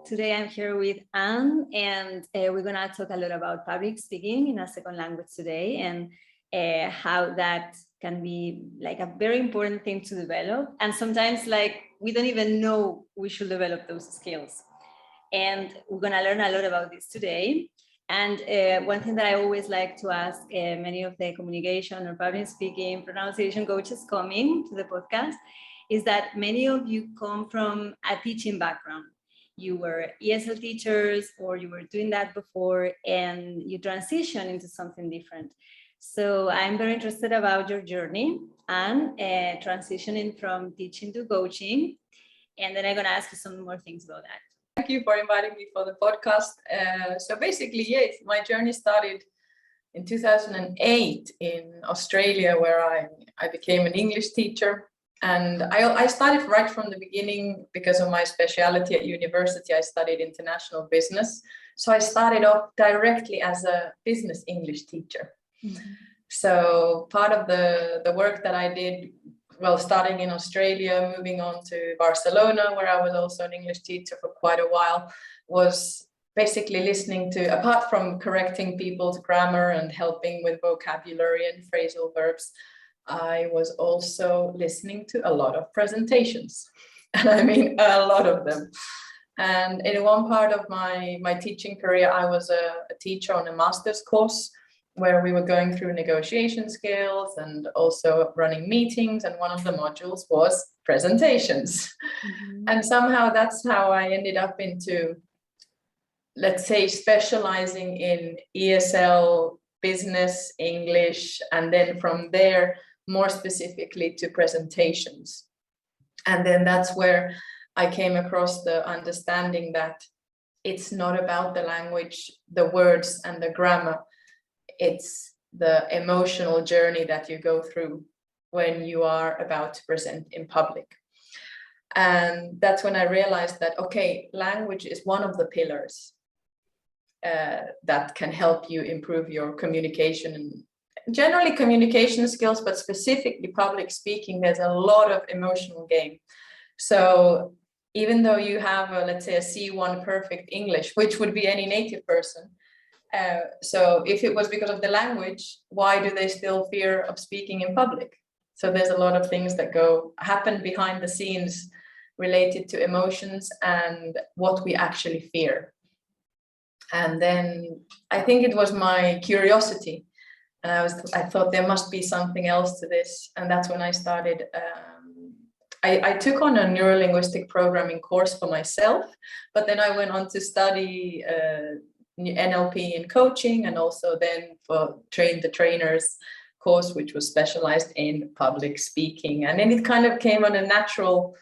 today I'm here with Anne, and we're going to talk a lot about public speaking in a second language today, and how that can be like a very important thing to develop. And sometimes like we don't even know we should develop those skills. And we're going to learn a lot about this today. And one thing that I always like to ask many of the communication or public speaking pronunciation coaches coming to the podcast is that many of you come from a teaching background. You were ESL teachers, or you were doing that before, and you transition into something different. So I'm very interested about your journey and transitioning from teaching to coaching. And then I'm going to ask you some more things about that. Thank you for inviting me for the podcast. So basically, yes, my journey started in 2008 in Australia, where I became an English teacher. And I started right from the beginning because of my specialty at university. I studied international business. So I started off directly as a business English teacher. Mm-hmm. So part of the work that I did, well, starting in Australia, moving on to Barcelona, where I was also an English teacher for quite a while, was basically listening to, apart from correcting people's grammar and helping with vocabulary and phrasal verbs, I was also listening to a lot of presentations, and I mean a lot of them. And in one part of my teaching career, I was a teacher on a master's course where we were going through negotiation skills and also running meetings. And one of the modules was presentations. Mm-hmm. And somehow that's how I ended up into, let's say, specializing in ESL, business, English, and then from there, more specifically to presentations. And then that's where I came across the understanding that it's not about the language, the words and the grammar. It's the emotional journey that you go through when you are about to present in public. And that's when I realized that, okay, language is one of the pillars that can help you improve your communication and generally communication skills, but specifically public speaking. There's a lot of emotional game. So even though you have, let's say, a C1 perfect English, which would be any native person, so if it was because of the language, why do they still fear of speaking in public? So there's a lot of things that happen behind the scenes related to emotions and what we actually fear. And then I think it was my curiosity. And I thought there must be something else to this. And that's when I started. I took on a neurolinguistic programming course for myself, but then I went on to study NLP in coaching, and also then for train the trainers course, which was specialized in public speaking. And then it kind of came on a natural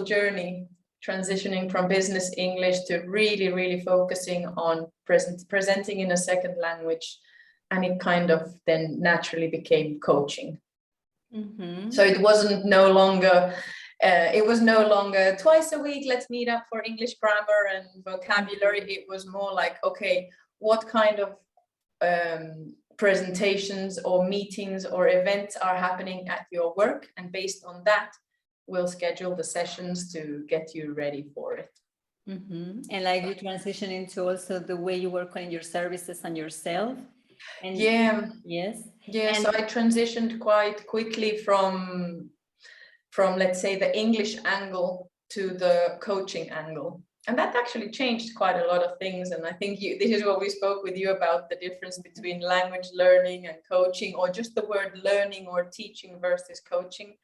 journey, transitioning from business English to really, really focusing on presenting in a second language. And it kind of then naturally became coaching. Mm-hmm. So it was no longer twice a week, let's meet up for English grammar and vocabulary. It was more like, okay, what kind of presentations or meetings or events are happening at your work? And based on that, we'll schedule the sessions to get you ready for it. Mm-hmm. And like you transition into also the way you work on your services and yourself. And yes. And so I transitioned quite quickly from let's say the English angle to the coaching angle, and that actually changed quite a lot of things. And I think this is what we spoke with you about, the difference between language learning and coaching, or just the word learning or teaching versus coaching.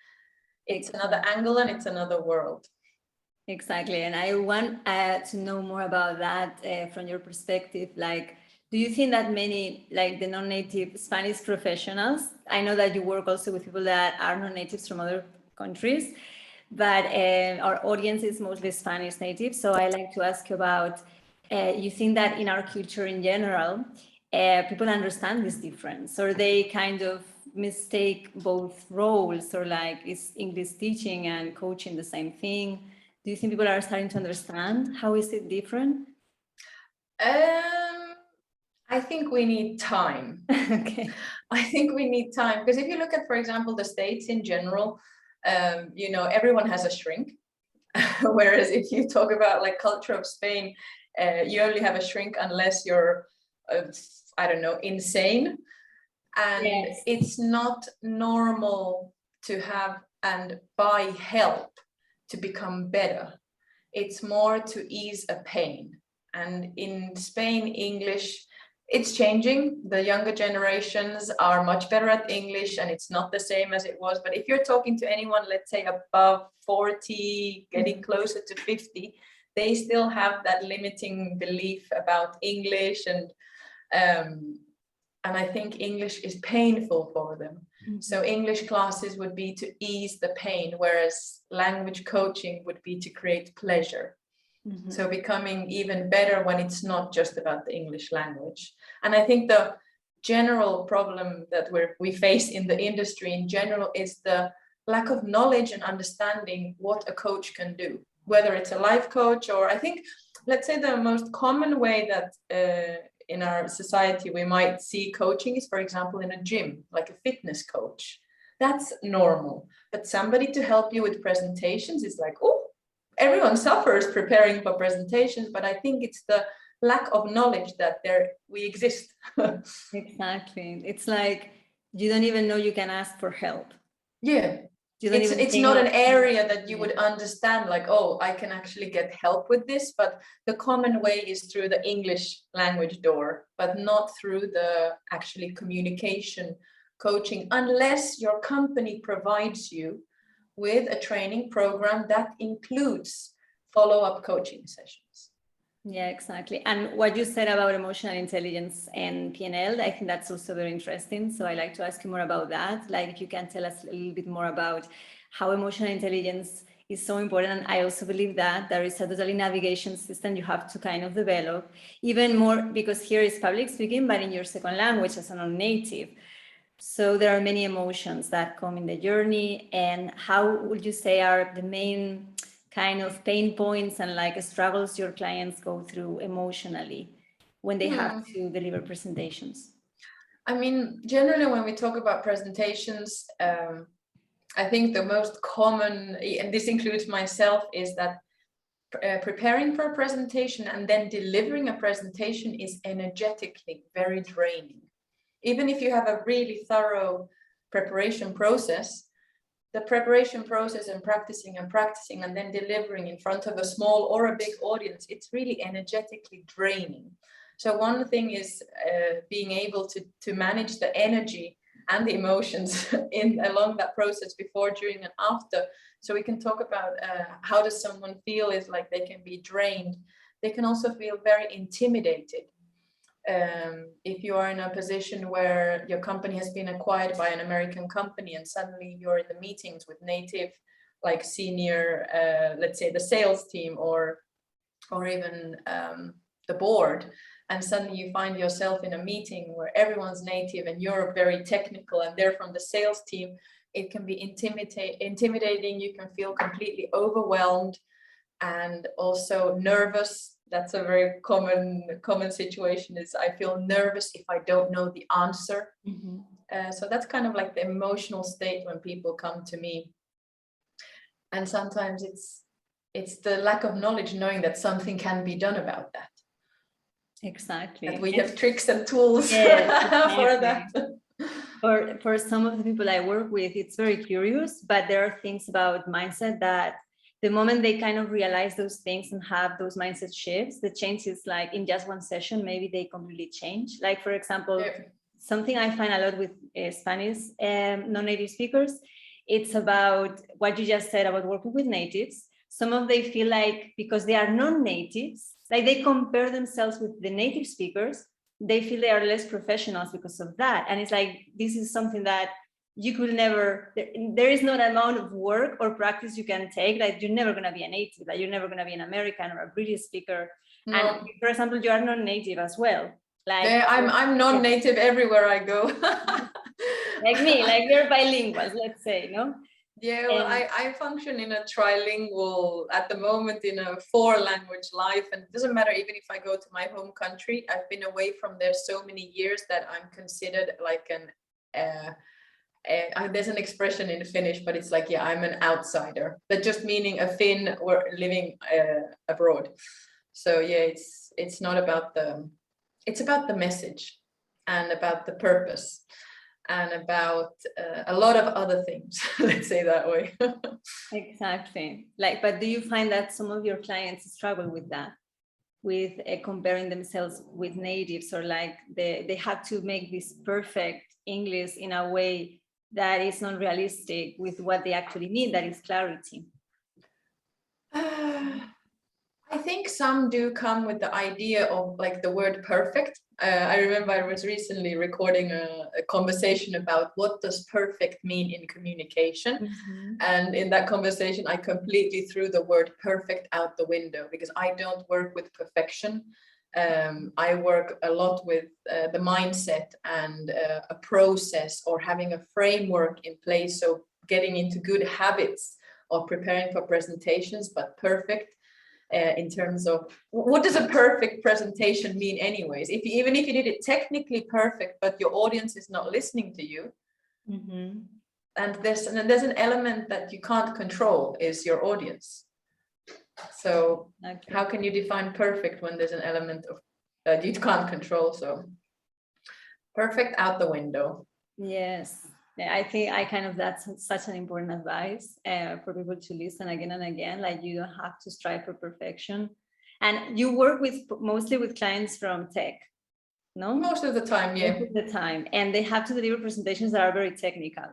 It's another angle and it's another world. Exactly. And I want to know more about that from your perspective. Like, do you think that many, like the non-native Spanish professionals, I know that you work also with people that are non-natives from other countries, but our audience is mostly Spanish native. So I like to ask you about, you think that in our culture in general, people understand this difference, or they kind of mistake both roles, or like is English teaching and coaching the same thing? Do you think people are starting to understand how is it different? I think we need time. Okay. I think we need time, because if you look at, for example, the States in general, everyone has a shrink. Whereas if you talk about like culture of Spain, you only have a shrink unless you're, I don't know, insane. And Yes. it's not normal to have and buy help to become better. It's more to ease a pain. And in Spain, English, it's changing. The younger generations are much better at English, and it's not the same as it was. But if you're talking to anyone, let's say above 40, getting closer to 50, they still have that limiting belief about English, and I think English is painful for them. So English classes would be to ease the pain, whereas language coaching would be to create pleasure. So becoming even better when it's not just about the English language. And I think the general problem that we face in the industry in general is the lack of knowledge and understanding what a coach can do, whether it's a life coach, or I think, let's say the most common way that in our society we might see coaching is, for example, in a gym, like a fitness coach. That's normal. But somebody to help you with presentations is like, oh, everyone suffers preparing for presentations, but I think it's the lack of knowledge that we exist. Exactly. It's like you don't even know you can ask for help. Yeah. It's not an area that you would understand, like, oh, I can actually get help with this, but the common way is through the English language door, but not through the actually communication coaching, unless your company provides you with a training program that includes follow-up coaching sessions. Yeah, exactly. And what you said about emotional intelligence and PNL, I think that's also very interesting. So I like to ask you more about that. Like if you can tell us a little bit more about how emotional intelligence is so important. And I also believe that there is a totally navigation system you have to kind of develop, even more because here is public speaking, but in your second language as a non-native. So there are many emotions that come in the journey. And how would you say are the main kind of pain points and like struggles your clients go through emotionally when they have to deliver presentations? I mean, generally when we talk about presentations, I think the most common, and this includes myself, is that preparing for a presentation and then delivering a presentation is energetically very draining. Even if you have a really thorough preparation process, the preparation process and practicing and then delivering in front of a small or a big audience, it's really energetically draining. So one thing is being able to manage the energy and the emotions along that process before, during, and after. So we can talk about how does someone feel is like they can be drained. They can also feel very intimidated. If you are in a position where your company has been acquired by an American company and suddenly you're in the meetings with native, like senior, let's say the sales team or even the board, and suddenly you find yourself in a meeting where everyone's native and you're very technical and they're from the sales team, it can be intimidating. You can feel completely overwhelmed and also nervous. That's a very common situation, is I feel nervous if I don't know the answer. So that's kind of like the emotional state when people come to me. And sometimes it's the lack of knowledge, knowing that something can be done about that. Exactly. That we have tricks and tools for that. For some of the people I work with, it's very curious, but there are things about mindset that the moment they kind of realize those things and have those mindset shifts, the change is like in just one session, maybe they completely change. Like, for example, something I find a lot with Spanish non-native speakers, it's about what you just said about working with natives. Some of they feel like because they are non-natives, like they compare themselves with the native speakers, they feel they are less professionals because of that. And it's like, this is something that you could never, there is no amount of work or practice you can take. Like you're never going to be a native, like you're never going to be an American or a British speaker. No. And for example, you are non-native as well. Like I'm non-native everywhere I go. Like me, like we're bilinguals, let's say, no? Yeah, well, I function in a trilingual, at the moment, in a 4-language life. And it doesn't matter, even if I go to my home country, I've been away from there so many years that I'm considered like there's an expression in Finnish, but it's like, yeah, I'm an outsider. That just meaning a Finn living abroad. So yeah, it's not about it's about the message and about the purpose and about a lot of other things. Let's say that way. Exactly. Like, but do you find that some of your clients struggle with that, with comparing themselves with natives, or like they have to make this perfect English in a way that is not realistic with what they actually need, that is clarity? I think some do come with the idea of like the word perfect. I remember I was recently recording a conversation about what does perfect mean in communication. Mm-hmm. And in that conversation, I completely threw the word perfect out the window, because I don't work with perfection. I work a lot with the mindset and a process, or having a framework in place. So getting into good habits of preparing for presentations, but perfect in terms of what does a perfect presentation mean anyways? Even if you did it technically perfect, but your audience is not listening to you, Mm-hmm. and there's an element that you can't control, is your audience. So Okay. how can you define perfect when there's an element of that you can't control? So perfect out the window. Yes. Yeah, I think that's such an important advice for people to listen again and again. Like, you don't have to strive for perfection. And you work mostly with clients from tech, no? Most of the time, yeah. Most of the time. And they have to deliver presentations that are very technical.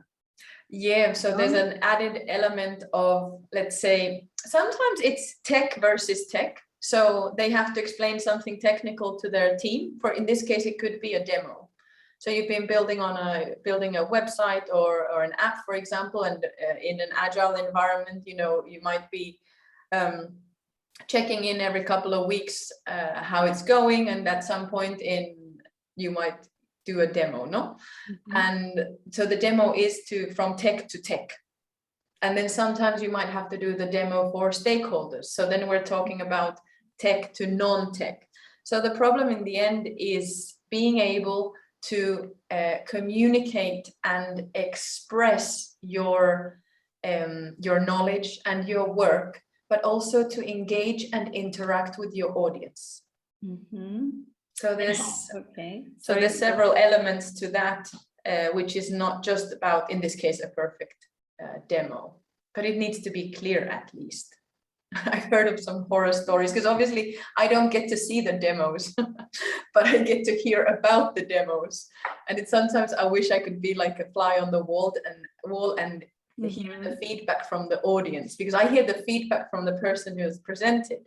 Yeah, so there's an added element of, let's say, sometimes it's tech versus tech. So they have to explain something technical to their team. In this case, it could be a demo. So you've been building a website or an app, for example, and in an agile environment, you might be checking in every couple of weeks how it's going, and at some point you might do a demo, no? Mm-hmm. And so the demo is from tech to tech. And then sometimes you might have to do the demo for stakeholders. So then we're talking about tech to non-tech. So the problem in the end is being able to communicate and express your knowledge and your work, but also to engage and interact with your audience. Mm-hmm. So there's several elements to that, which is not just about, in this case, a perfect demo, but it needs to be clear at least. I've heard of some horror stories, because obviously I don't get to see the demos, but I get to hear about the demos. And sometimes I wish I could be like a fly on the wall and hear the feedback from the audience, because I hear the feedback from the person who has presented.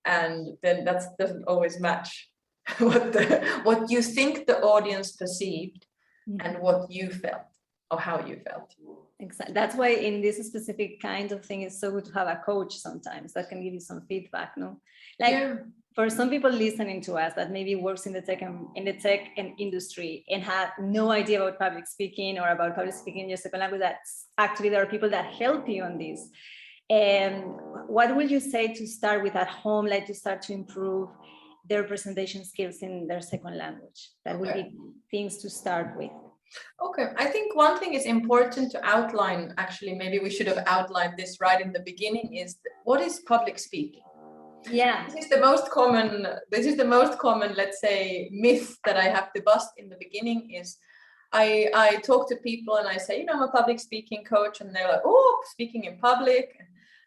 And then that doesn't always match what you think the audience perceived and what you felt, or how you felt. Exactly. That's why in this specific kind of thing, it's so good to have a coach sometimes that can give you some feedback, no? Like, for some people listening to us that maybe works in the tech and industry and have no idea about public speaking or about public speaking in your second language, that's actually there are people that help you on this. And what would you say to start with at home, like to start to improve their presentation skills in their second language? That would be things to start with. Okay, I think one thing is important to outline, actually, maybe we should have outlined this right in the beginning, is what is public speaking? Yeah. This is the most common, let's say, myth that I have to bust in the beginning. Is I talk to people and I say, I'm a public speaking coach, and they're like, oh, speaking in public.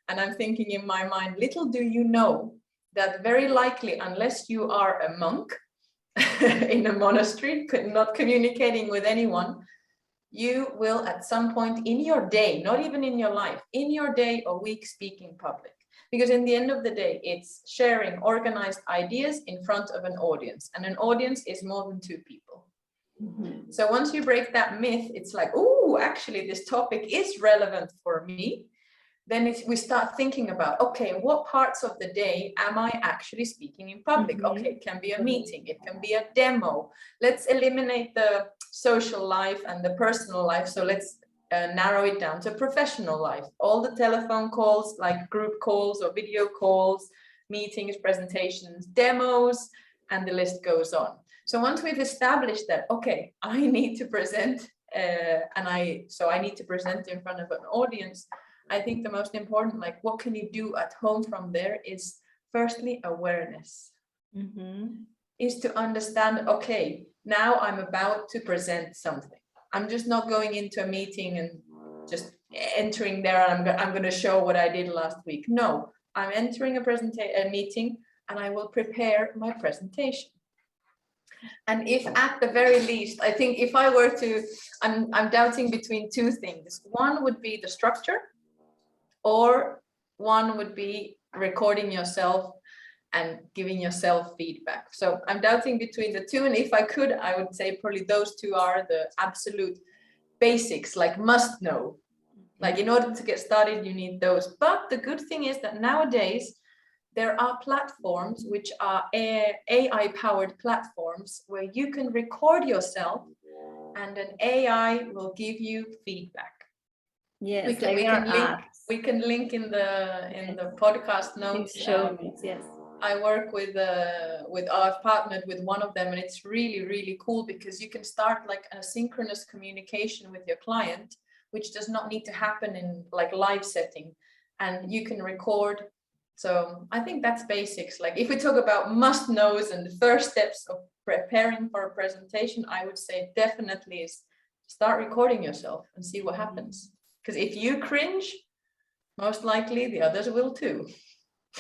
And I'm thinking in my mind, little do you know that very likely, unless you are a monk in a monastery, not communicating with anyone, you will at some point in your day, not even in your life, in your day or week, speak in public. Because in the end of the day, it's sharing organized ideas in front of an audience, and an audience is more than two people. Mm-hmm. So once you break that myth, it's like, oh, actually this topic is relevant for me. Then we start thinking about, okay, what parts of the day am I actually speaking in public? Mm-hmm. Okay, it can be a meeting, it can be a demo. Let's eliminate the social life and the personal life. So let's narrow it down to professional life. All the telephone calls, like group calls or video calls, meetings, presentations, demos, and the list goes on. So once we've established that, okay, I need to present and I need to present in front of an audience. I think the most important, like, what can you do at home from there is firstly awareness. Is to understand, okay, now I'm about to present something. I'm just not going into a meeting and just entering there and I'm going to show what I did last week. No, I'm entering a meeting and I will prepare my presentation. And if at the very least, I think if I were to, I'm doubting between two things. One would be the structure, or one would be recording yourself and giving yourself feedback. So I'm doubting between the two. And if I could, I would say probably those two are the absolute basics, like must know. Like in order to get started, you need those. But the good thing is that nowadays, there are platforms which are AI-powered platforms where you can record yourself and an AI will give you feedback. Yes, we can link in the podcast notes. Yes. I work with I've partnered with one of them, and it's really, really cool because you can start like a synchronous communication with your client, which does not need to happen in like live setting, and you can record. So I think that's basics. Like if we talk about must knows and the first steps of preparing for a presentation, I would say definitely is start recording yourself and see what happens. Because if you cringe, most likely the others will too.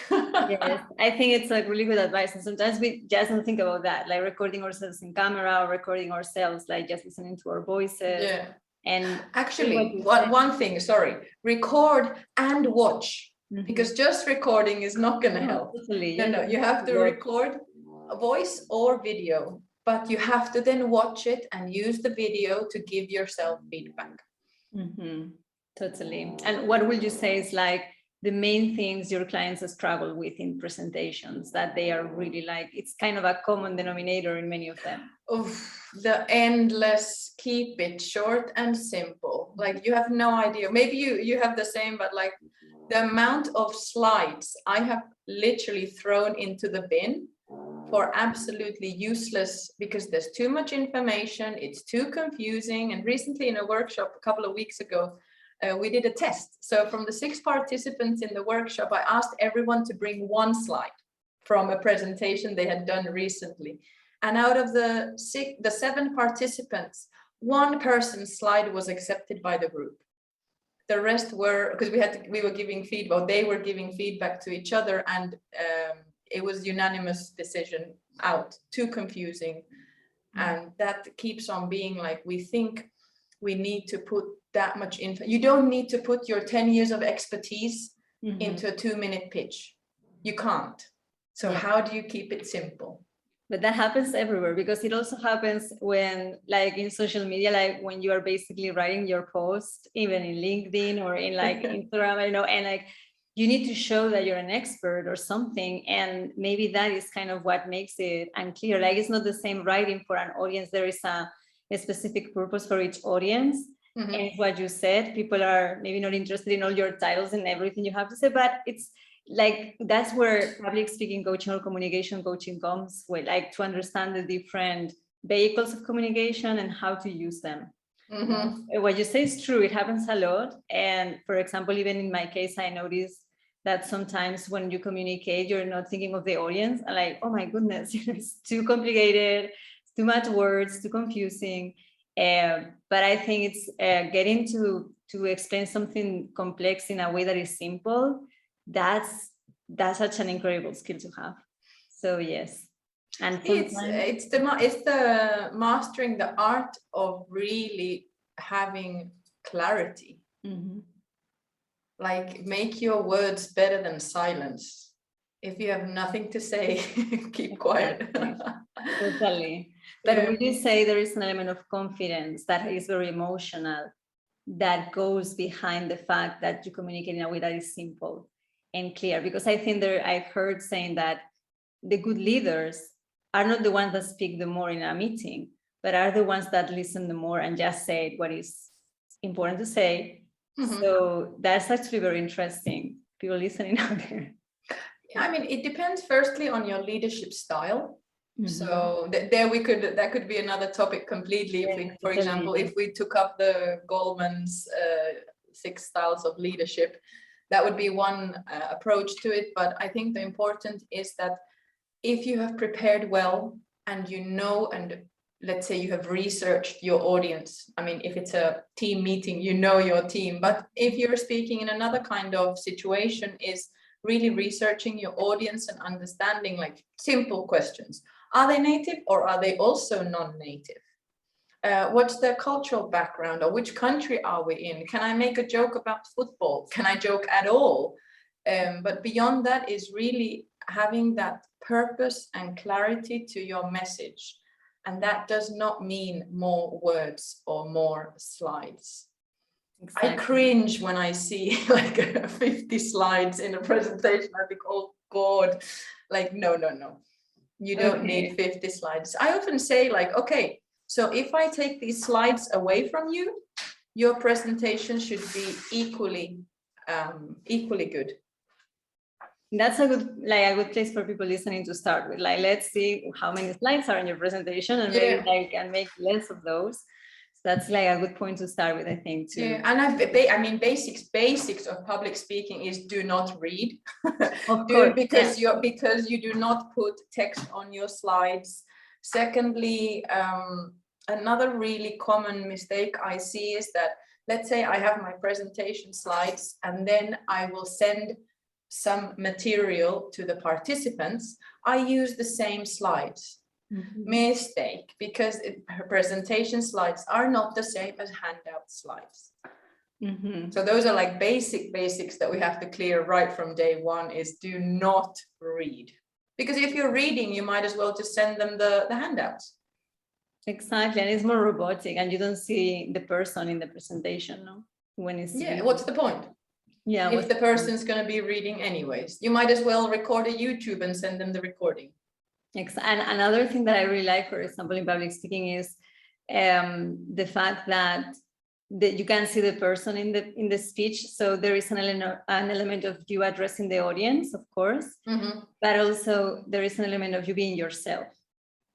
Yes, I think it's like really good advice. And sometimes we just don't think about that, like recording ourselves in camera or recording ourselves, like just listening to our voices. Yeah. And actually, one thing, sorry, record and watch. Because just recording is not going to help. Totally, no, you have to record a voice or video, but you have to then watch it and use the video to give yourself feedback. Totally. And what would you say is like the main things your clients struggle with in presentations that they are really like, it's kind of a common denominator in many of them? The endless, keep it short and simple. Like you have no idea. Maybe you have the same, but like the amount of slides I have literally thrown into the bin for absolutely useless because there's too much information, it's too confusing. And recently in a workshop a couple of weeks ago, we did a test. So from the 6 participants in the workshop, I asked everyone to bring one slide from a presentation they had done recently. And out of the 7 participants, one person's slide was accepted by the group. The rest were, because we were giving feedback, they were giving feedback to each other, and it was unanimous decision out, too confusing. And that keeps on being like, we think we need to put that much info. You don't need to put your 10 years of expertise into a 2-minute pitch. You can't. So how do you keep it simple? But that happens everywhere, because it also happens when, like in social media, like when you are basically writing your post, even in LinkedIn or in like Instagram, and like you need to show that you're an expert or something. And maybe that is kind of what makes it unclear. Like it's not the same writing for an audience. There is a specific purpose for each audience. And what you said, people are maybe not interested in all your titles and everything you have to say, but it's like that's where public speaking coaching or communication coaching comes with, like to understand the different vehicles of communication and how to use them. What you say is true, it happens a lot. And for example, even in my case, I noticed that sometimes when you communicate, you're not thinking of the audience, and like, oh my goodness, it's too complicated, it's too much words, too confusing. But I think it's getting to explain something complex in a way that is simple. That's such an incredible skill to have. So yes, and it's the mastering the art of really having clarity. Like make your words better than silence. If you have nothing to say, keep quiet. Totally. But would you say there is an element of confidence that is very emotional that goes behind the fact that you communicate in a way that is simple and clear? Because I think I've heard saying that the good leaders are not the ones that speak the more in a meeting, but are the ones that listen the more and just say what is important to say. So that's actually very interesting. People listening out there. I mean, it depends firstly on your leadership style. So there that could be another topic completely. If we, for example, if we took up the Goldman's 6 styles of leadership, that would be one approach to it. But I think the important is that if you have prepared well and you know, and let's say you have researched your audience. I mean, if it's a team meeting, you know your team. But if you're speaking in another kind of situation, is really researching your audience and understanding, like, simple questions. Are they native or are they also non-native? What's their cultural background, or which country are we in? Can I make a joke about football? Can I joke at all? But beyond that is really having that purpose and clarity to your message. And that does not mean more words or more slides. Exactly. I cringe when I see like 50 slides in a presentation. I think, oh God, like, no. You don't need 50 slides. I often say, like, okay, so if I take these slides away from you, your presentation should be equally good. That's a good place for people listening to start with. Like, let's see how many slides are in your presentation, and maybe I can make less of those. So that's like a good point to start with, I think, too. Yeah, and I mean, basics of public speaking is do not read. Of course, because you do not put text on your slides. Secondly, another really common mistake I see is that, let's say I have my presentation slides and then I will send some material to the participants. I use the same slides. Mistake, because presentation slides are not the same as handout slides. So those are like basics that we have to clear right from day one, is do not read. Because if you're reading, you might as well just send them the handouts. Exactly, and it's more robotic, and you don't see the person in the presentation, no? When it's what's the point? Yeah, if the person's going to be reading anyways, you might as well record a YouTube and send them the recording. And another thing that I really like, for example, in public speaking, is the fact that you can see the person in the speech. So there is an element of you addressing the audience, of course, but also there is an element of you being yourself.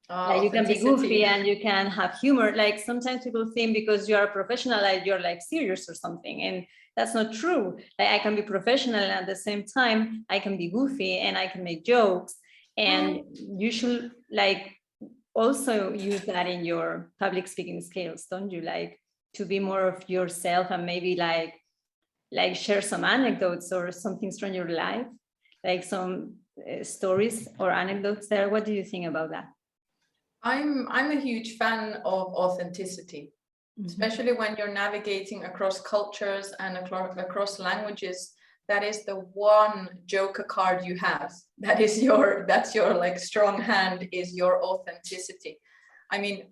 Like, you can be goofy and you can have humor. Like, sometimes people think because you are a professional, like you're like serious or something, and that's not true. Like, I can be professional and at the same time I can be goofy and I can make jokes. And you should like also use that in your public speaking skills, don't you? Like, to be more of yourself and maybe like share some anecdotes or some things from your life, like some stories or anecdotes there. What do you think about that? I'm a huge fan of authenticity, especially when you're navigating across cultures and across languages. That is the one joker card you have. That's your like strong hand, is your authenticity. I mean,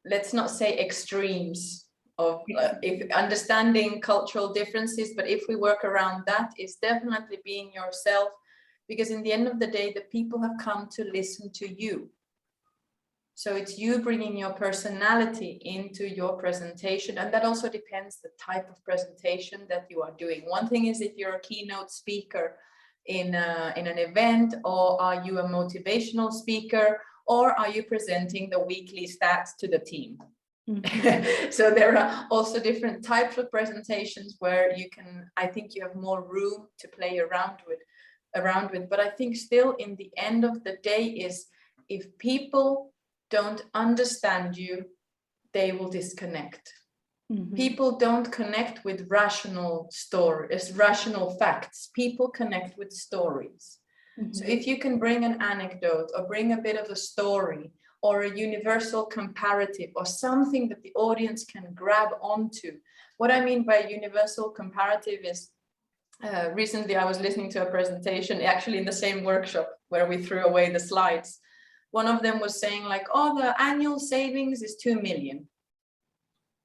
let's not say extremes of if understanding cultural differences, but if we work around that, is definitely being yourself, because in the end of the day, the people have come to listen to you. So it's you bringing your personality into your presentation, and that also depends the type of presentation that you are doing. One thing is if you're a keynote speaker in an event, or are you a motivational speaker, or are you presenting the weekly stats to the team? So there are also different types of presentations where I think you have more room to play around with. But I think still in the end of the day is, if people don't understand you, they will disconnect. People don't connect with rational facts. People connect with stories. So if you can bring an anecdote or bring a bit of a story or a universal comparative or something that the audience can grab onto. What I mean by universal comparative is, recently I was listening to a presentation, actually in the same workshop where we threw away the slides. One of them was saying like, oh, the annual savings is 2 million.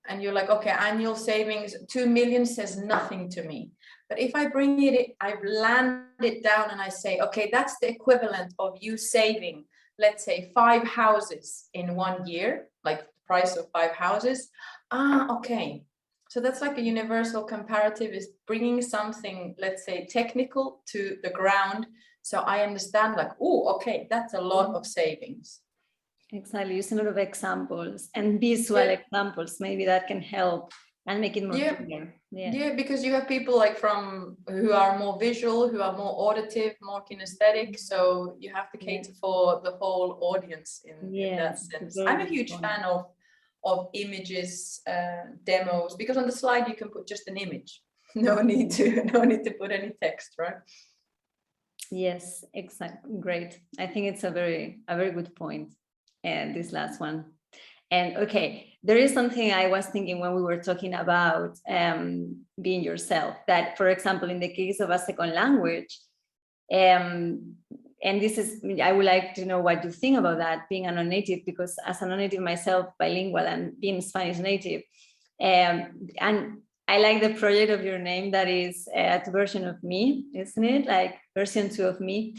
And you're like, okay, annual savings, 2 million says nothing to me. But if I bring it, I land it down and I say, okay, that's the equivalent of you saving, let's say 5 houses in 1 year, like the price of 5 houses. Okay. So that's like a universal comparative, is bringing something, let's say technical, to the ground So I understand like, oh, okay, that's a lot of savings. Exactly. Use a lot of examples and visual examples. Maybe that can help and make it more clear. Yeah, because you have people like who are more visual, who are more auditive, more kinesthetic. So you have to cater for the whole audience in that sense. I'm a huge fan of images, demos, because on the slide you can put just an image. No need to put any text, right? Yes, exactly. Great. I think it's a very good point. And this last one. And okay, there is something I was thinking when we were talking about being yourself, that, for example, in the case of a second language, and this is, I would like to know what you think about that, being a non-native, because as a non-native myself, bilingual and being Spanish native, and I like the project of your name that is a version of me, isn't it? Like version 2 of me,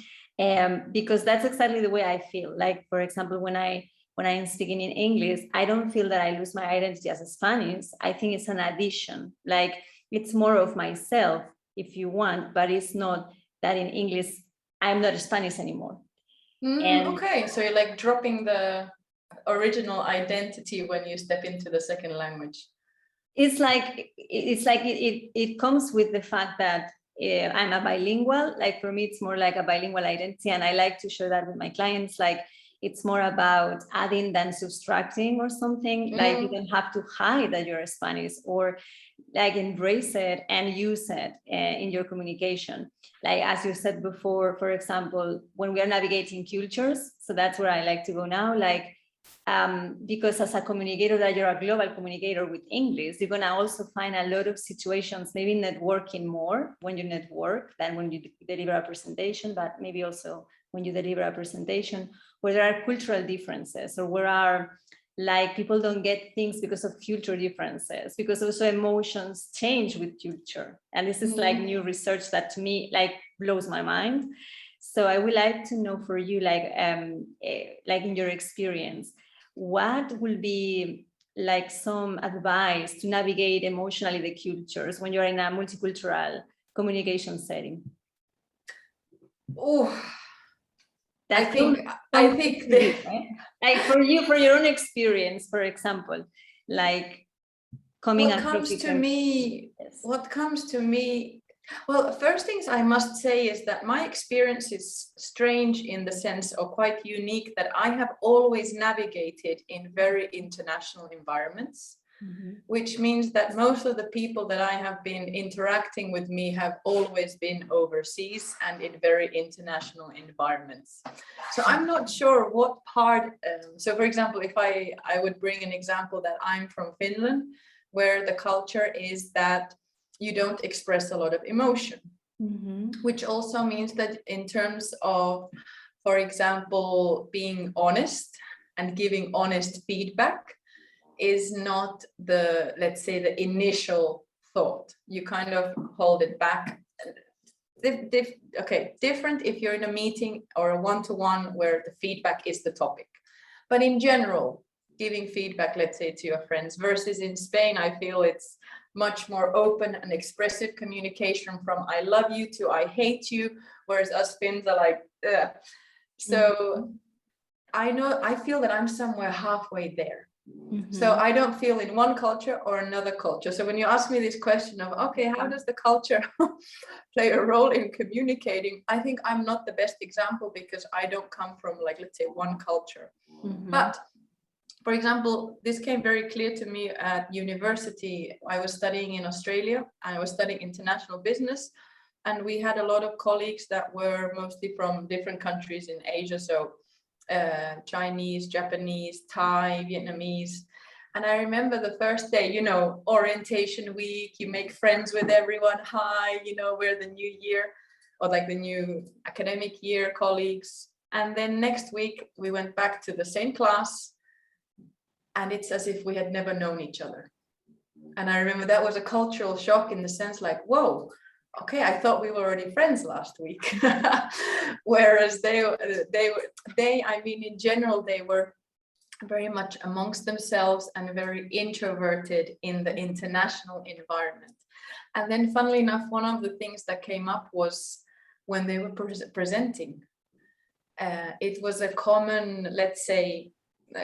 because that's exactly the way I feel. Like, for example, when I'm speaking in English, I don't feel that I lose my identity as a Spanish. I think it's an addition. Like, it's more of myself, if you want, but it's not that in English, I'm not Spanish anymore. Okay, so you're like dropping the original identity when you step into the second language. It's like it comes with the fact that I'm a bilingual. Like, for me, it's more like a bilingual identity, and I like to share that with my clients. Like, it's more about adding than subtracting or something. Like, you don't have to hide that you're Spanish, or like embrace it and use it in your communication. Like, as you said before, for example, when we are navigating cultures, so that's where I like to go now. Like, because as a communicator, that you're a global communicator with English, you're gonna also find a lot of situations, maybe networking more when you network than when you deliver a presentation, but maybe also when you deliver a presentation, where there are cultural differences, or where are like people don't get things because of cultural differences, because also emotions change with culture. And this is like new research that to me like blows my mind. So I would like to know for you, like in your experience, what will be like some advice to navigate emotionally the cultures when you're in a multicultural communication setting? Oh, I think like for you, for your own experience, for example, like coming what comes to me, well, first things I must say is that my experience is strange in the sense, or quite unique, that I have always navigated in very international environments. Which means that most of the people that I have been interacting with me have always been overseas and in very international environments. So I'm not sure what part, so for example, if I would bring an example, that I'm from Finland, where the culture is that you don't express a lot of emotion, which also means that in terms of, for example, being honest and giving honest feedback, is not the, let's say, the initial thought. You kind of hold it back. Different if you're in a meeting or a one-to-one where the feedback is the topic. But in general, giving feedback, let's say, to your friends, versus in Spain, I feel it's much more open and expressive communication, from I love you to I hate you, whereas us Finns are like, ugh. So I feel that I'm somewhere halfway there. So I don't feel in one culture or another culture. So when you ask me this question of, okay, how does the culture play a role in communicating? I think I'm not the best example, because I don't come from, like, let's say, one culture. But for example, this came very clear to me at university. I was studying in Australia. I was studying international business, and we had a lot of colleagues that were mostly from different countries in Asia. So Chinese, Japanese, Thai, Vietnamese. And I remember the first day, you know, orientation week, you make friends with everyone. Hi, you know, we're the new year, or like the new academic year colleagues. And then next week we went back to the same class, and it's as if we had never known each other. And I remember that was a cultural shock, in the sense like, whoa, okay, I thought we were already friends last week. Whereas they, I mean, in general, they were very much amongst themselves and very introverted in the international environment. And then, funnily enough, one of the things that came up was when they were presenting. It was a common, let's say,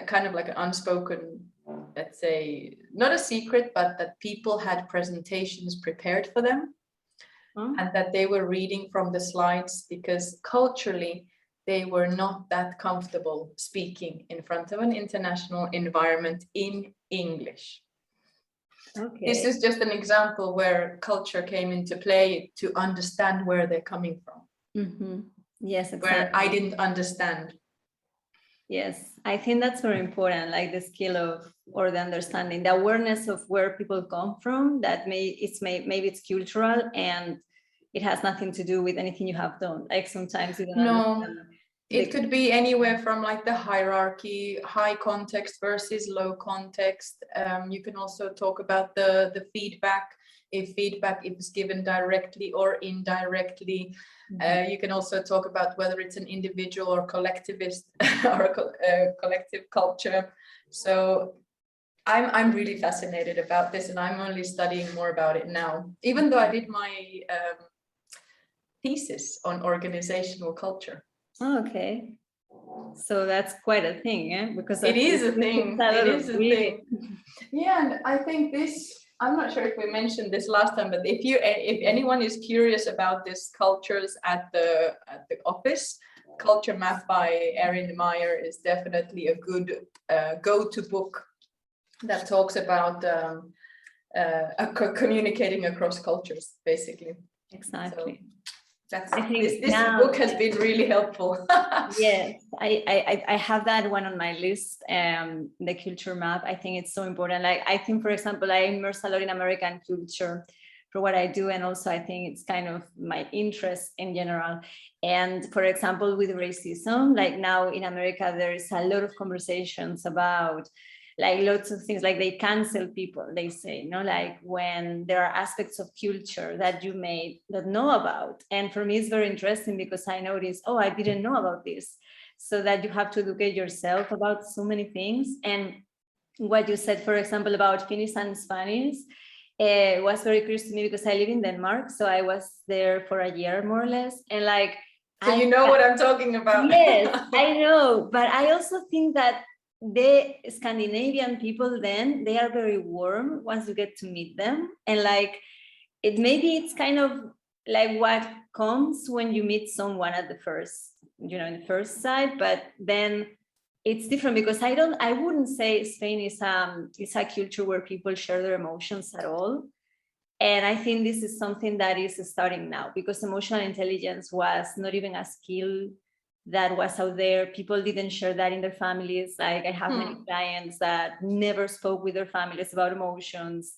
kind of like an unspoken, let's say, not a secret, but that people had presentations prepared for them, and that they were reading from the slides because culturally they were not that comfortable speaking in front of an international environment in English. Okay. This is just an example where culture came into play to understand where they're coming from. Mm-hmm. Yes, exactly. Where I didn't understand. Yes, I think that's very important, like the skill of, or the understanding, the awareness of where people come from, that maybe it's cultural and it has nothing to do with anything you have done. Like sometimes you don't understand. It could be anywhere from like the hierarchy, high context versus low context. You can also talk about the feedback, if feedback is given directly or indirectly. You can also talk about whether it's an individual or collectivist or a collective culture. So I'm really fascinated about this, and I'm only studying more about it now, even though I did my thesis on organizational culture. Oh, okay. So that's quite a thing, eh? Because it is a thing. It is a thing. Yeah, and I think this, I'm not sure if we mentioned this last time, but if anyone is curious about this cultures at the office, Culture Map by Erin Meyer is definitely a good go-to book that talks about communicating across cultures, basically. Exactly. So this book has been really helpful. Yes, I have that one on my list, the culture map. I think it's so important. Like, I think, for example, I immerse a lot in American culture for what I do, and also I think it's kind of my interest in general. And for example, with racism, like now in America, there is a lot of conversations about like lots of things, like they cancel people, they say, you know, like when there are aspects of culture that you may not know about. And for me, it's very interesting because I noticed, oh, I didn't know about this. So that you have to educate yourself about so many things. And what you said, for example, about Finnish and Spanish, was very curious to me because I live in Denmark. So I was there for a year, more or less. And like, so you know what I'm talking about. Yes, I know. But I also think that the Scandinavian people, then they are very warm once you get to meet them, and like maybe it's kind of like what comes when you meet someone at the first, in the first sight, but then it's different because I wouldn't say Spain is a culture where people share their emotions at all. And I think this is something that is starting now, because emotional intelligence was not even a skill that was out there. People didn't share that in their families. Like, I have many clients that never spoke with their families about emotions.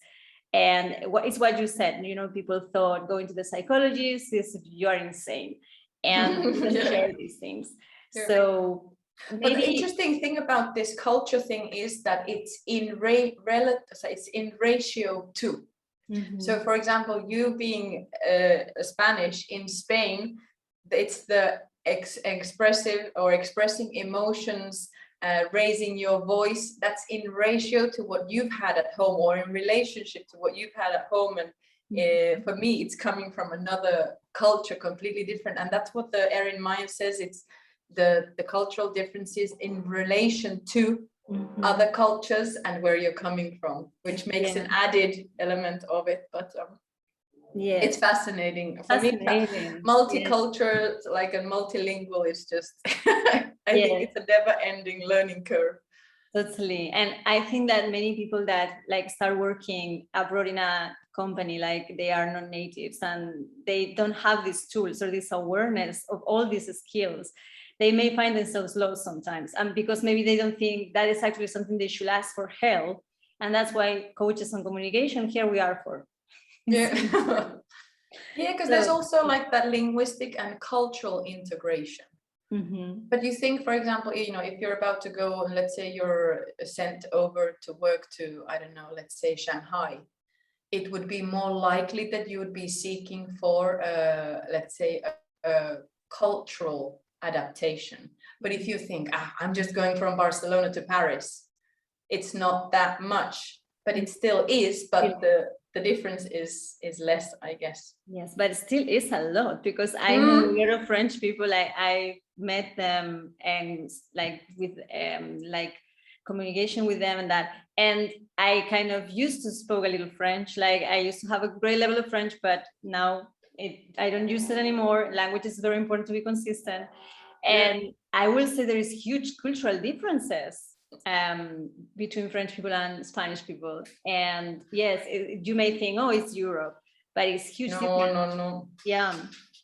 And it's what you said, people thought going to the psychologist is you are insane, and didn't share these things. Yeah. So maybe... But the interesting thing about this culture thing is that it's in ratio to. Mm-hmm. So for example, you being Spanish in Spain, it's the expressing emotions, raising your voice, that's in ratio to what you've had at home, or in relationship to what you've had at home. And for me, it's coming from another culture, completely different. And that's what the Erin Meyer says, it's the cultural differences in relation to other cultures and where you're coming from, which makes an added element of it. But yes, it's fascinating. For me, multicultural, like a multilingual, is just I think it's a never-ending learning curve. Totally. And I think that many people that like start working abroad in a company, like they are not natives and they don't have these tools or this awareness of all these skills, they may find themselves lost sometimes. And because maybe they don't think that is actually something they should ask for help. And that's why coaches on communication, here we are for. Yeah. Yeah, because there's also like that linguistic and cultural integration. Mm-hmm. But you think, for example, if you're about to go, and let's say you're sent over to work to, I don't know, let's say Shanghai, it would be more likely that you would be seeking for, let's say, a cultural adaptation. But if you think, I'm just going from Barcelona to Paris, it's not that much, but it still is. But the difference is less, I guess. Yes, but it still is a lot, because I know a lot of French people. I met them and like with like communication with them and that, and I kind of used to speak a little French. Like I used to have a great level of French, but now I don't use it anymore. Language is very important to be consistent, and I will say there is huge cultural differences between French people and Spanish people. And yes, you may think, oh, it's Europe, but it's huge. No. Yeah,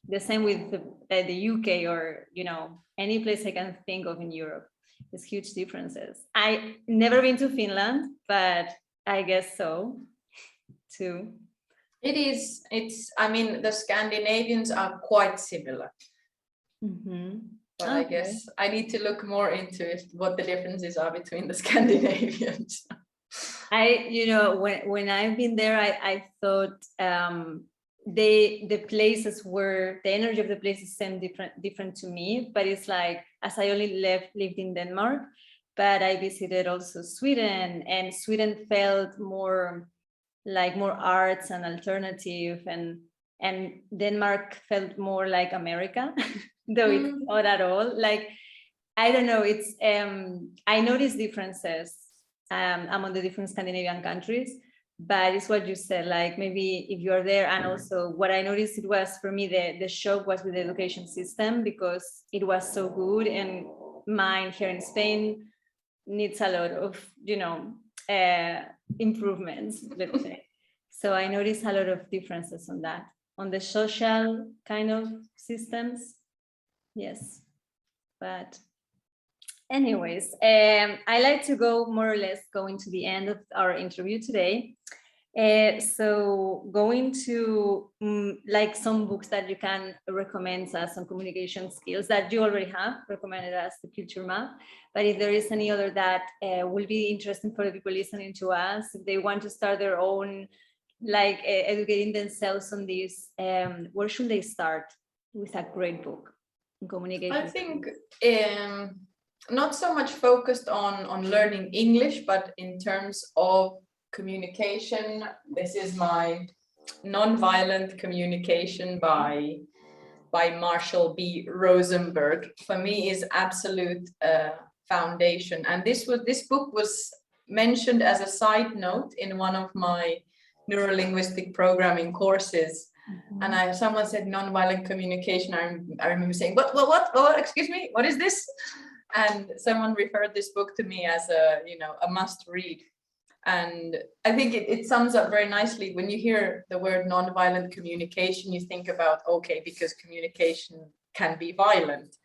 the same with the UK, or any place I can think of in Europe. There's huge differences. I never been to Finland, but I guess so too. I mean, the Scandinavians are quite similar. Mm-hmm. But okay. I guess I need to look more into what the differences are between the Scandinavians. When I've been there, I thought the places were, the energy of the places seemed different to me. But it's like, as I only lived in Denmark, but I visited also Sweden, and Sweden felt more arts and alternative, and Denmark felt more like America. Though it's not at all. Like, I don't know, it's I noticed differences among the different Scandinavian countries, but it's what you said, like maybe if you're there. And also what I noticed, it was for me the shock was with the education system, because it was so good, and mine here in Spain needs a lot of improvements, let's say. So I noticed a lot of differences on that, on the social kind of systems. Yes, but anyways, I like to go more or less going to the end of our interview today. So going to like some books that you can recommend us on communication skills that you already have recommended us, the Culture Map. But if there is any other that will be interesting for the people listening to us, if they want to start their own, like educating themselves on this, where should they start with a great book? Communication. I think not so much focused on learning English, but in terms of communication, this is my Nonviolent Communication by Marshall B. Rosenberg. For me, is absolute foundation. And this book was mentioned as a side note in one of my neurolinguistic programming courses. And someone said nonviolent communication. I remember saying, what, excuse me, what is this? And someone referred this book to me as a must read. And I think it sums up very nicely. When you hear the word nonviolent communication, you think about, okay, because communication can be violent.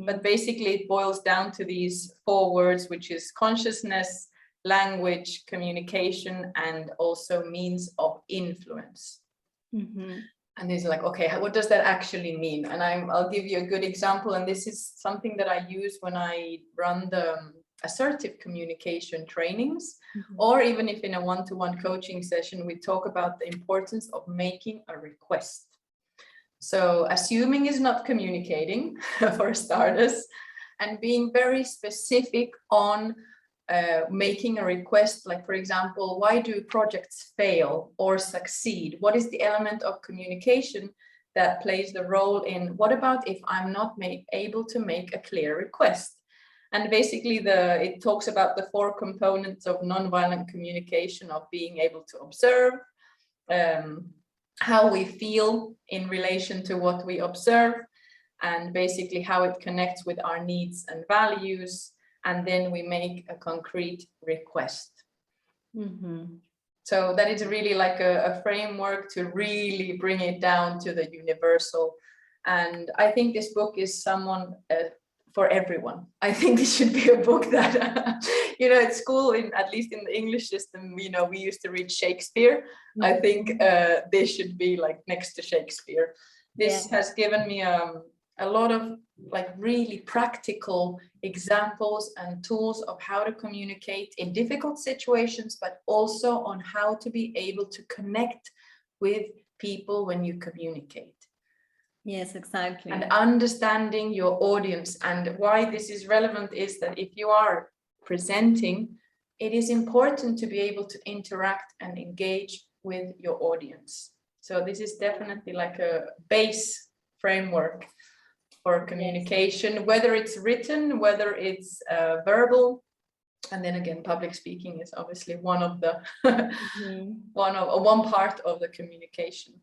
But basically it boils down to these 4 words, which is consciousness, language, communication, and also means of influence. And it's like, okay, what does that actually mean? And I'll give you a good example. And this is something that I use when I run the assertive communication trainings, or even if in a one-to-one coaching session, we talk about the importance of making a request. So assuming is not communicating, for starters, and being very specific on making a request, like, for example, why do projects fail or succeed? What is the element of communication that plays the role in, what about if I'm not able to make a clear request? And basically it talks about the 4 components of nonviolent communication, of being able to observe, how we feel in relation to what we observe, and basically how it connects with our needs and values. And then we make a concrete request. So that is really like a framework to really bring it down to the universal. And I think this book is for everyone. I think this should be a book that, at school, at least in the English system, we used to read Shakespeare. I think this should be like next to Shakespeare. This has given me a lot of like really practical examples and tools of how to communicate in difficult situations, but also on how to be able to connect with people when you communicate. Yes, exactly. And understanding your audience. And why this is relevant is that if you are presenting, it is important to be able to interact and engage with your audience. So this is definitely like a base framework for communication, whether it's written, whether it's verbal. And then again, public speaking is obviously one of the one part of the communication.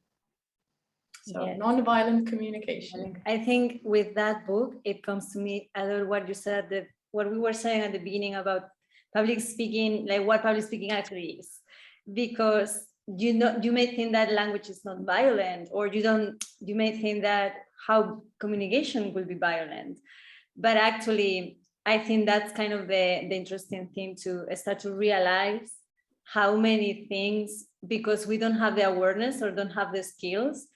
So Yes. non-violent communication. I think with that book, it comes to me a lot what you said, that what we were saying at the beginning about public speaking, like what public speaking actually is. Because you may think that language is not violent, or you may think that how communication will be violent. But actually, I think that's kind of the interesting thing, to start to realize how many things, because we don't have the awareness or don't have the skills,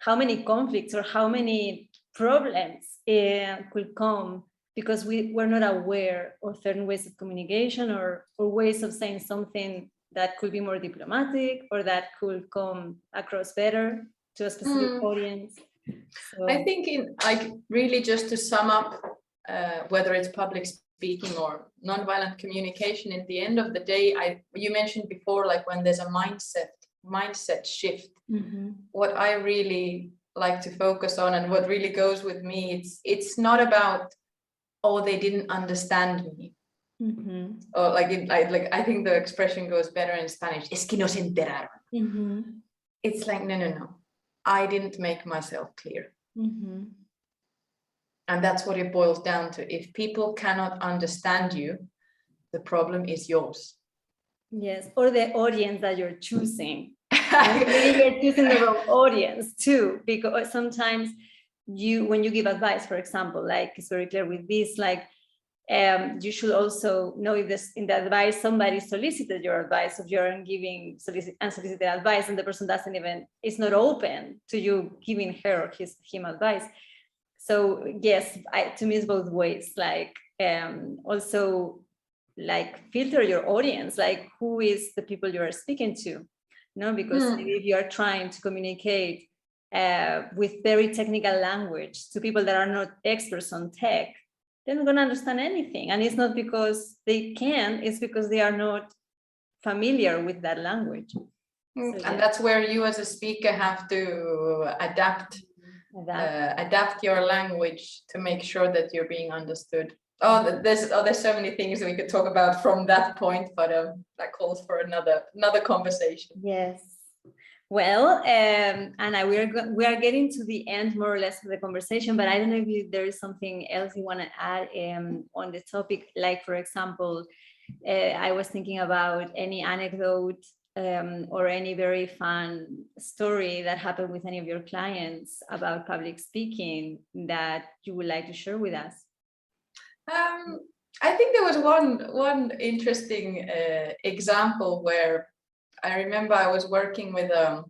how many conflicts or how many problems could come because we're not aware of certain ways of communication or ways of saying something that could be more diplomatic or that could come across better to a specific audience. So I think really just to sum up, whether it's public speaking or nonviolent communication, in the end of the day, you mentioned before, like when there's a mindset shift, what I really like to focus on and what really goes with me, it's not about, oh, they didn't understand me. Or I think the expression goes better in Spanish, es que no se enteraron. It's like, no, I didn't make myself clear. And that's what it boils down to. If people cannot understand you, the problem is yours. Yes, or the audience that you're choosing. Maybe you're choosing the wrong audience too, because sometimes when you give advice, for example, like it's very clear with this, like you should also know if in the advice somebody solicited your advice, if you're giving unsolicited advice and the person is not open to you giving her or him advice. So yes, to me it's both ways, like also like filter your audience, like who is the people you are speaking to, because if you are trying to communicate with very technical language to people that are not experts on tech, they're not going to understand anything. And it's not because they can, it's because they are not familiar with that language. And that's where you as a speaker have to adapt your language to make sure that you're being understood. There's so many things we could talk about from that point, but that calls for another conversation. Yes. Well, Anna, we are getting to the end more or less of the conversation, but I don't know if there is something else you want to add on the topic. Like, for example, I was thinking about any anecdote or any very fun story that happened with any of your clients about public speaking that you would like to share with us. I think there was one interesting example where I remember I was working with a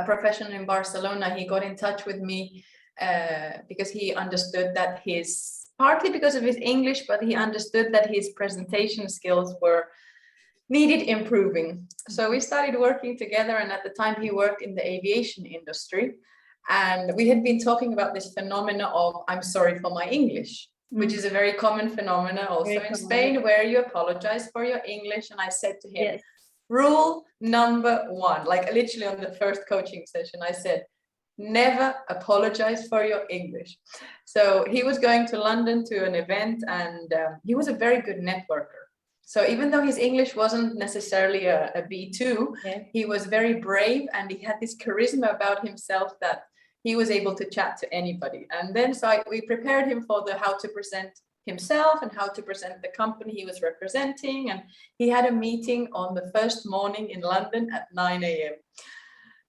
professional in Barcelona. He got in touch with me because he understood that partly because of his English, but he understood that his presentation skills were needed improving. So we started working together, and at the time he worked in the aviation industry. And we had been talking about this phenomena of I'm sorry for my English, which is a very common phenomena also in Spain, where you apologize for your English. And I said to him, rule number 1, like literally on the first coaching session, I said, never apologize for your English. So he was going to London to an event, and he was a very good networker. So even though his English wasn't necessarily a B2, he was very brave, and he had this charisma about himself that he was able to chat to anybody. And then we prepared him for how to present himself and how to present the company he was representing. And he had a meeting on the first morning in London at 9 a.m.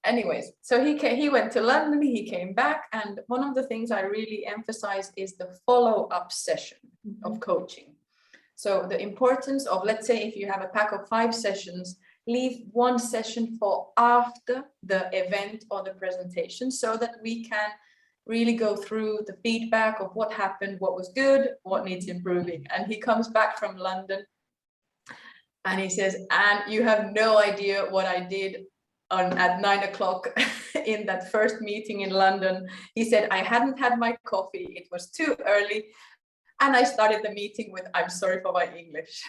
Anyways, so he went to London, he came back, and one of the things I really emphasize is the follow-up session of coaching. So the importance of, let's say if you have a pack of 5 sessions, leave 1 session for after the event or the presentation, so that we can really go through the feedback of what happened, what was good, what needs improving. And he comes back from London and he says, Anne, you have no idea what I did at 9 o'clock in that first meeting in London. He said, I hadn't had my coffee, it was too early. And I started the meeting with, I'm sorry for my English.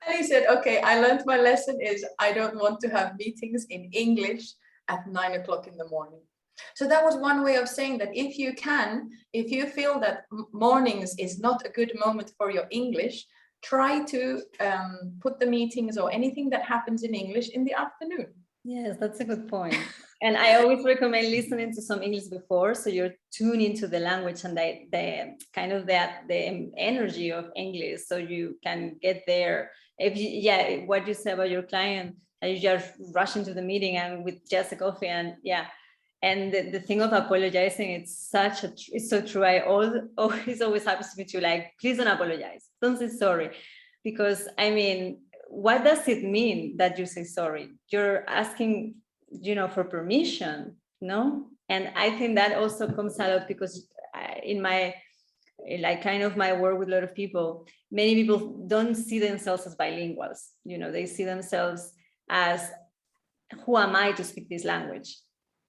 And he said, okay, I learned my lesson is I don't want to have meetings in English at 9 o'clock in the morning. So that was one way of saying that if you feel that mornings is not a good moment for your English, try to put the meetings or anything that happens in English in the afternoon. Yes, that's a good point. And I always recommend listening to some English before, so you're tuned into the language and the kind of the energy of English, so you can get there. If you, yeah, what you said about your client, you just rush into the meeting and with just a coffee, and yeah. And the thing of apologizing, it's so true. I always happens to me too, like, please don't apologize. Don't say sorry. Because I mean, what does it mean that you say sorry? You're asking, for permission, no? And I think that also comes out because in my, like, kind of my work with a lot of people, many people don't see themselves as bilinguals. They see themselves as, who am I to speak this language?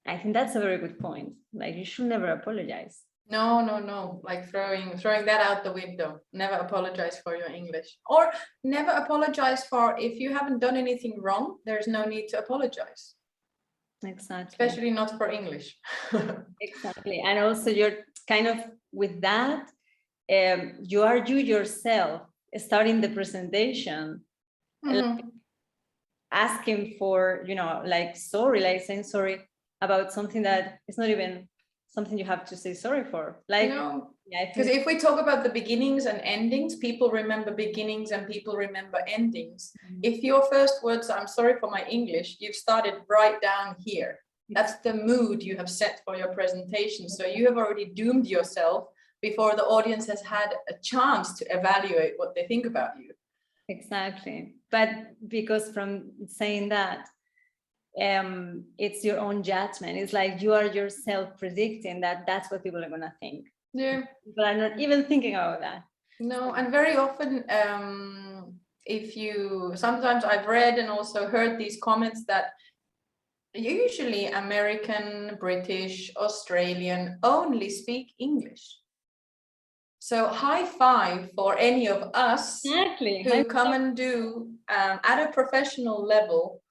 I think that's a very good point. Like, you should never apologize. No. Like throwing that out the window. Never apologize for your English, or never apologize for if you haven't done anything wrong. There's no need to apologize. Exactly. Especially not for English. Exactly. And also you're kind of with that, you are you yourself starting the presentation, like asking for, like sorry, like saying sorry about something that is not even something you have to say sorry for. Like, because if we talk about the beginnings and endings, people remember beginnings and people remember endings. If your first words, I'm sorry for my English, you've started right down here. That's the mood you have set for your presentation. So you have already doomed yourself before the audience has had a chance to evaluate what they think about you. Exactly. But because from saying that, it's your own judgment. It's like you are yourself predicting that that's what people are going to think. Yeah. People are not even thinking about that. No, and very often, sometimes I've read and also heard these comments that usually American, British, Australian only speak English. So high five for any of us who come and do at a professional level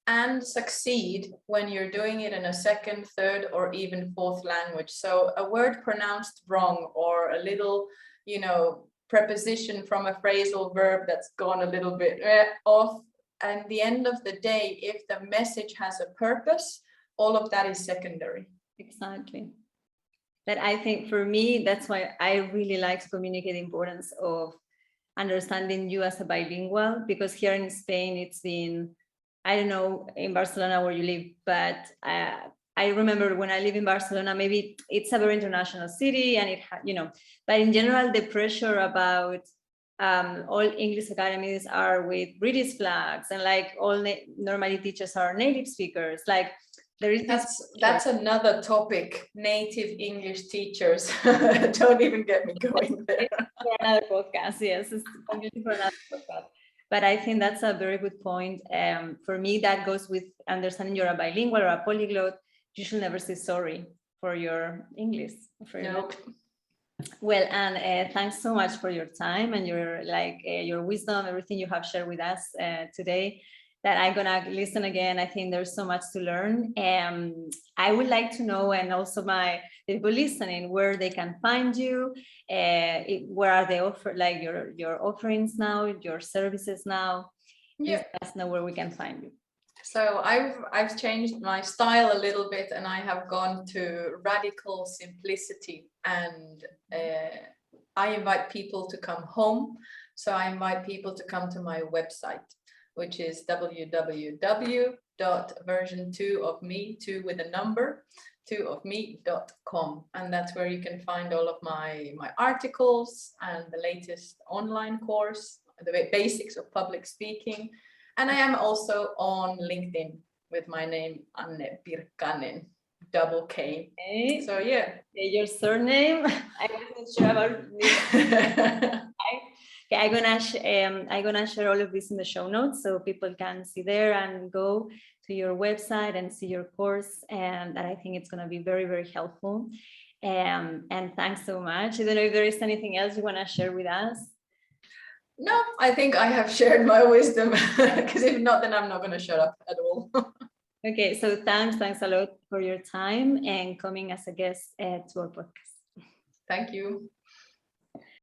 and succeed when you're doing it in a second, third, or even fourth language. So a word pronounced wrong, or a little, preposition from a phrasal verb that's gone a little bit off. At the end of the day, if the message has a purpose, all of that is secondary. Exactly. But I think for me, that's why I really like to communicate the importance of understanding you as a bilingual, because here in Spain, it's been, I don't know in Barcelona where you live, but I remember when I live in Barcelona, maybe it's a very international city, and but in general, the pressure about all English academies are with British flags, and like all normally teachers are native speakers. Like there is that's another topic. Native English teachers. Don't even get me going there. For another podcast, yes, it's completely for another podcast. But I think that's a very good point. For me, that goes with understanding you're a bilingual or a polyglot. You should never say sorry for your English. Well, and thanks so much for your time and your wisdom, everything you have shared with us today. That I'm gonna listen again. I think there's so much to learn. I would like to know, and also the people listening, where they can find you. Where are they like your offerings now, your services now? Yeah. Please let us know where we can find you. So I've changed my style a little bit, and I have gone to radical simplicity, and I invite people to come home. So I invite people to come to my website, which is www.version2ofme, 2 with a number, 2ofme.com. And that's where you can find all of my articles and the latest online course, the basics of public speaking. And I am also on LinkedIn with my name, Anne Pirkkanen, double K. Okay. So yeah. Your surname, I wasn't sure about it. Okay, I'm gonna share all of this in the show notes so people can see there and go to your website and see your course, and that I think it's gonna be very, very helpful. And thanks so much. I don't know if there is anything else you wanna share with us. No, I think I have shared my wisdom, because if not, then I'm not going to shut up at all. Okay, so thanks a lot for your time and coming as a guest to our podcast. Thank you.